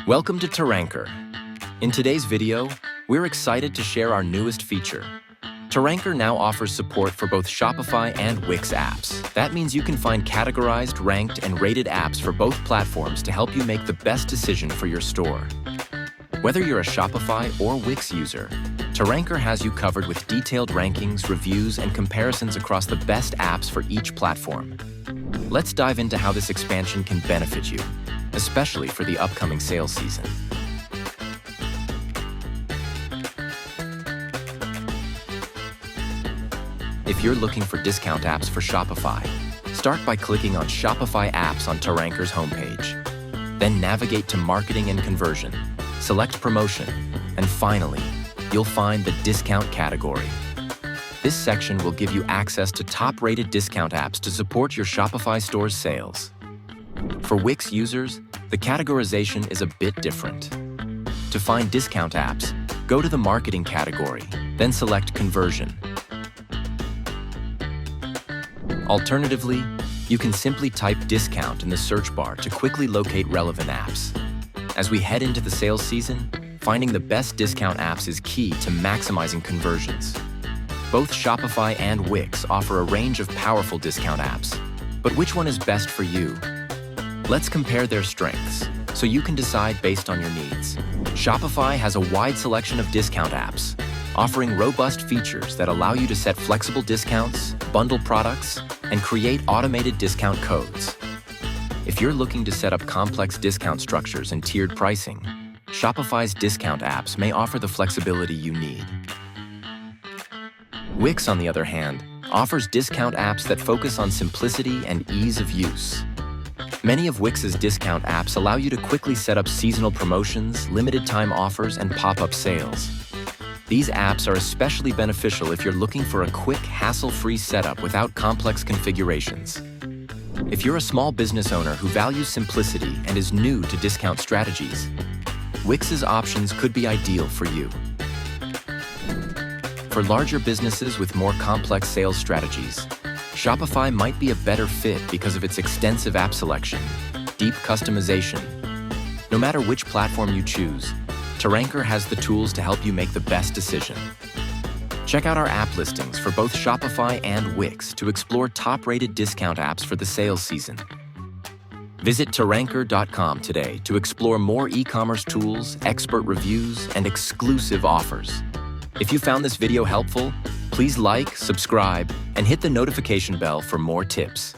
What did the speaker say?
Welcome to Taranker. In today's video, we're excited to share our newest feature. Taranker now offers support for both Shopify and Wix apps. That means you can find categorized, ranked, and rated apps for both platforms to help you make the best decision for your store. Whether you're a Shopify or Wix user, Taranker has you covered with detailed rankings, reviews, and comparisons across the best apps for each platform. Let's dive into how this expansion can benefit you, especially for the upcoming sales season. If you're looking for discount apps for Shopify, start by clicking on Shopify apps on Taranker's homepage. Then navigate to Marketing and Conversion, select Promotion, and finally, you'll find the Discount category. This section will give you access to top-rated discount apps to support your Shopify store's sales. For Wix users, the categorization is a bit different. To find discount apps, go to the Marketing category, then select Conversion. Alternatively, you can simply type discount in the search bar to quickly locate relevant apps. As we head into the sales season, finding the best discount apps is key to maximizing conversions. Both Shopify and Wix offer a range of powerful discount apps, but which one is best for you? Let's compare their strengths, so you can decide based on your needs. Shopify has a wide selection of discount apps, offering robust features that allow you to set flexible discounts, bundle products, and create automated discount codes. If you're looking to set up complex discount structures and tiered pricing, Shopify's discount apps may offer the flexibility you need. Wix, on the other hand, offers discount apps that focus on simplicity and ease of use. Many of Wix's discount apps allow you to quickly set up seasonal promotions, limited-time offers, and pop-up sales. These apps are especially beneficial if you're looking for a quick, hassle-free setup without complex configurations. If you're a small business owner who values simplicity and is new to discount strategies, Wix's options could be ideal for you. For larger businesses with more complex sales strategies, Shopify might be a better fit because of its extensive app selection, deep customization. No matter which platform you choose, Taranker has the tools to help you make the best decision. Check out our app listings for both Shopify and Wix to explore top-rated discount apps for the sales season. Visit Taranker.com today to explore more e-commerce tools, expert reviews, and exclusive offers. If you found this video helpful, please like, subscribe, and hit the notification bell for more tips.